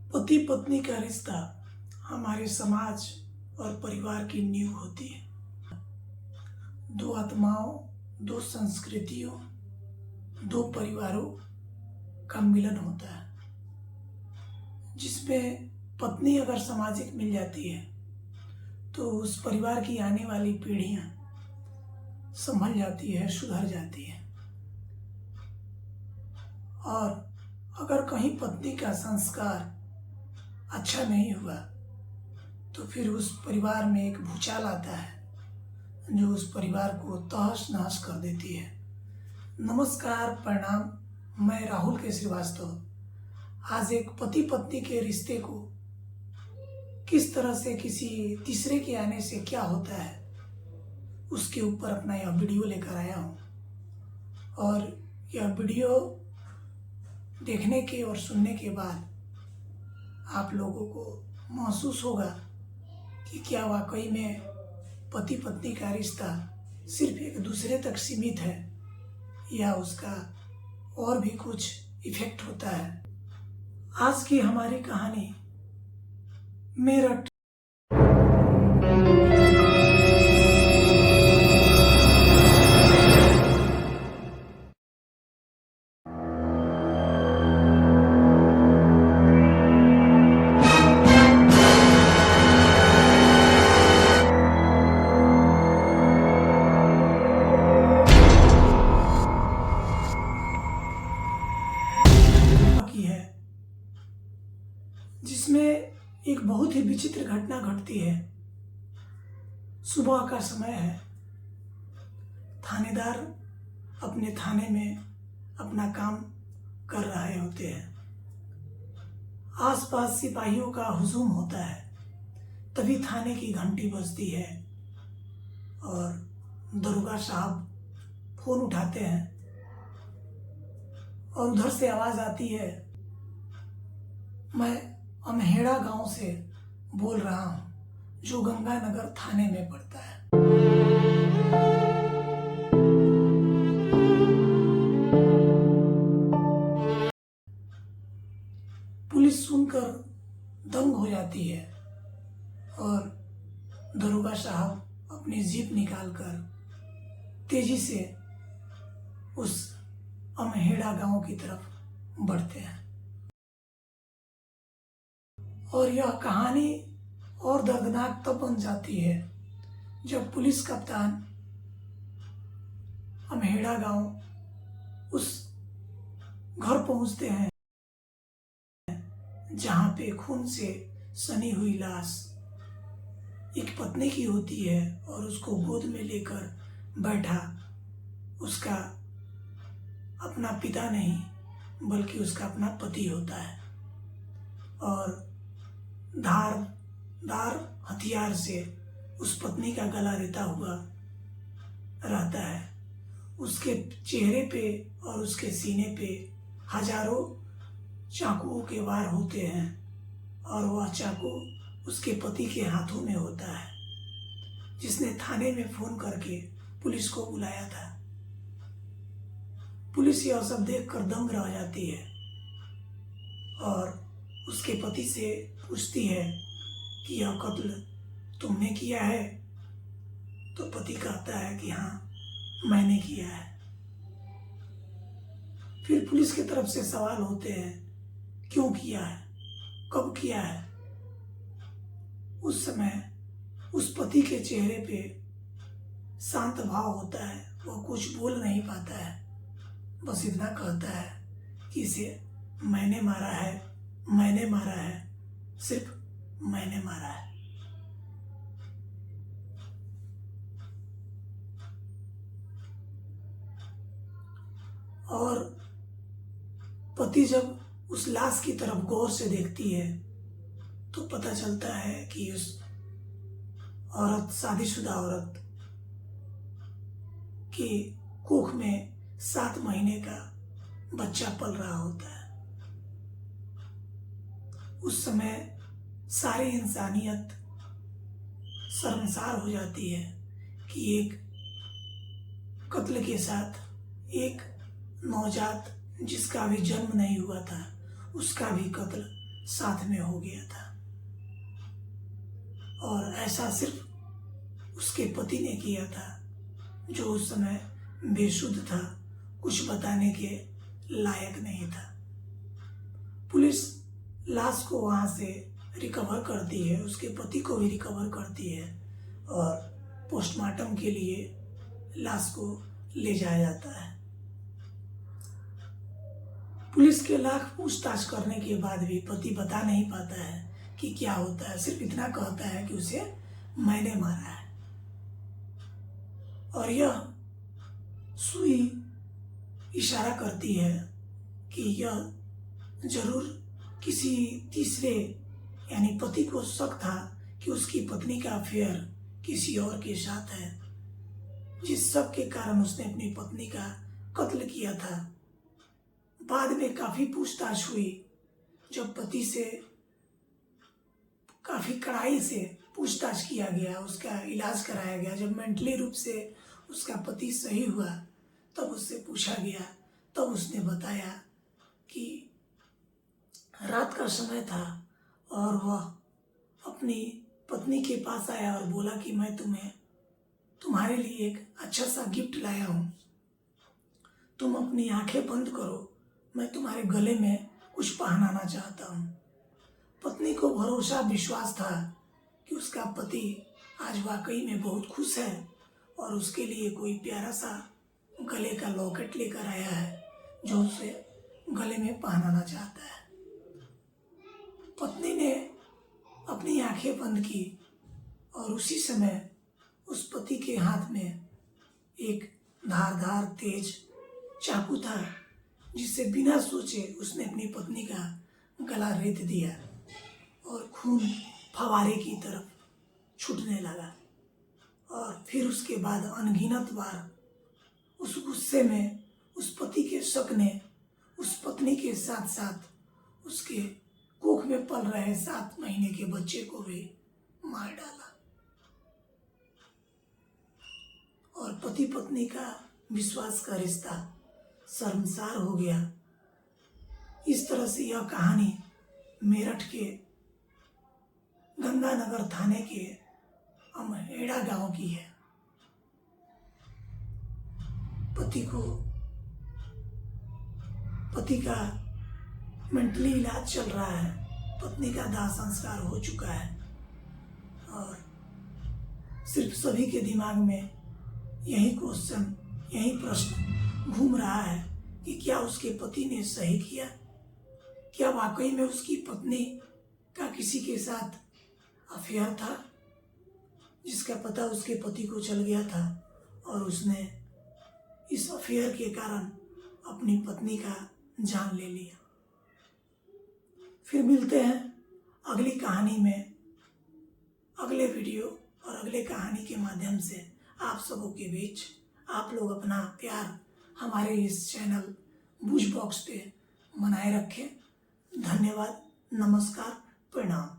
पति पत्नी का रिश्ता हमारे समाज और परिवार की नींव होती है। दो आत्माओं, दो संस्कृतियों, दो परिवारों का मिलन होता है, जिसमें पत्नी अगर सामाजिक मिल जाती है तो उस परिवार की आने वाली पीढ़ियां संभल जाती है, सुधर जाती है। और अगर कहीं पत्नी का संस्कार अच्छा नहीं हुआ तो फिर उस परिवार में एक भूचाल आता है जो उस परिवार को तहस नहस कर देती है। नमस्कार, प्रणाम। मैं राहुल के श्रीवास्तव आज एक पति पत्नी के रिश्ते को किस तरह से किसी तीसरे के आने से क्या होता है उसके ऊपर अपना यह वीडियो लेकर आया हूँ। और यह वीडियो देखने के और सुनने के बाद आप लोगों को महसूस होगा कि क्या वाकई में पति पत्नी का रिश्ता सिर्फ एक दूसरे तक सीमित है या उसका और भी कुछ इफेक्ट होता है। आज की हमारी कहानी मेरठ की है, जिसमें एक बहुत ही विचित्र घटना घटती है। सुबह का समय है। थानेदार अपने थाने में अपना काम कर रहे होते हैं। आसपास सिपाहियों का हुजूम होता है। तभी थाने की घंटी बजती है और दरोगा साहब फोन उठाते हैं और उधर से आवाज आती है, मैं अमहेड़ा गांव से बोल रहा हूं जो गंगानगर थाने में पड़ता है। पुलिस सुनकर दंग हो जाती है और दरोगा साहब अपनी जीप निकालकर तेजी से उस अमहेड़ा गांव की तरफ बढ़ते हैं। और यह कहानी और दर्दनाक तब बन जाती है जब पुलिस कप्तान अमहेड़ा गांव उस घर पहुंचते हैं जहां पे खून से सनी हुई लाश एक पत्नी की होती है और उसको गोद में लेकर बैठा उसका अपना पिता नहीं बल्कि उसका अपना पति होता है और धारदार हथियार से उस पत्नी का गला रेता हुआ रहता है। उसके चेहरे पे और उसके सीने पे हजारों चाकुओं के वार होते हैं और वह चाकू उसके पति के हाथों में होता है, जिसने थाने में फोन करके पुलिस को बुलाया था। पुलिस यह सब देखकर दंग रह जाती है और उसके पति से पूछती है कि यह कत्ल तुमने किया है? तो पति कहता है कि हाँ, मैंने किया है। फिर पुलिस की तरफ से सवाल होते हैं, क्यों किया है, कब किया है? उस समय उस पति के चेहरे पे शांत भाव होता है, वह कुछ बोल नहीं पाता है, बस इतना कहता है कि इसे मैंने मारा है, मैंने मारा है, सिर्फ मैंने मारा है। और पति जब उस लाश की तरफ गौर से देखती है तो पता चलता है कि उस औरत, शादीशुदा औरत की कोख में 7 महीने का बच्चा पल रहा होता है। उस समय सारी इंसानियत शर्मसार हो जाती है कि एक कत्ल के साथ एक नवजात जिसका भी जन्म नहीं हुआ था उसका भी कत्ल साथ में हो गया था। और ऐसा सिर्फ उसके पति ने किया था, जो उस समय बेसुध था, कुछ बताने के लायक नहीं था। पुलिस लाश को वहां से रिकवर करती है, उसके पति को भी रिकवर करती है और पोस्टमार्टम के लिए लाश को ले जाया जाता है। पुलिस के लाख पूछताछ करने के बाद भी पति बता नहीं पाता है कि क्या होता है, सिर्फ इतना कहता है कि उसे मैंने मारा है। और यह सुई इशारा करती है कि यह जरूर किसी तीसरे यानी पति को शक था कि उसकी पत्नी का अफेयर किसी और के साथ है, जिस शक के कारण उसने अपनी पत्नी का कत्ल किया था। बाद में काफी पूछताछ हुई, जब पति से काफी कड़ाई से पूछताछ किया गया, उसका इलाज कराया गया, जब मेंटली रूप से उसका पति सही हुआ तब उससे पूछा गया, तब उसने बताया कि रात का समय था और वह अपनी पत्नी के पास आया और बोला कि मैं तुम्हारे लिए एक अच्छा सा गिफ्ट लाया हूँ, तुम अपनी आंखें बंद करो, मैं तुम्हारे गले में कुछ पहनाना चाहता हूँ। पत्नी को भरोसा विश्वास था कि उसका पति आज वाकई में बहुत खुश है और उसके लिए कोई प्यारा सा गले का लॉकेट लेकर आया है, जो उसे गले में पहनाना चाहता है। पत्नी ने अपनी आंखें बंद की और उसी समय उस पति के हाथ में एक धारदार तेज चाकू था, जिससे बिना सोचे उसने अपनी पत्नी का गला रेत दिया और खून फवारे की तरफ छूटने लगा। और फिर उसके बाद अनगिनत बार उस गुस्से में उस पति के शक ने उस पत्नी के साथ साथ उसके कोख में पल रहे 7 महीने के बच्चे को भी मार डाला। और पति पत्नी का विश्वास का रिश्ता शर्मसार हो गया। इस तरह से यह कहानी मेरठ के गंगानगर थाने के अमहेड़ा गांव की है। पति का मेंटली इलाज चल रहा है, पत्नी का दाह संस्कार हो चुका है और सिर्फ सभी के दिमाग में यही क्वेश्चन, यही प्रश्न घूम रहा है कि क्या उसके पति ने सही किया? क्या वाकई में उसकी पत्नी का किसी के साथ अफेयर था, जिसका पता उसके पति को चल गया था और उसने इस अफेयर के कारण अपनी पत्नी का जान ले लिया? फिर मिलते हैं अगली कहानी में, अगले वीडियो और अगले कहानी के माध्यम से आप सबों के बीच। आप लोग अपना प्यार हमारे इस चैनल बूझ बॉक्स पे बनाए रखें। धन्यवाद, नमस्कार, प्रणाम।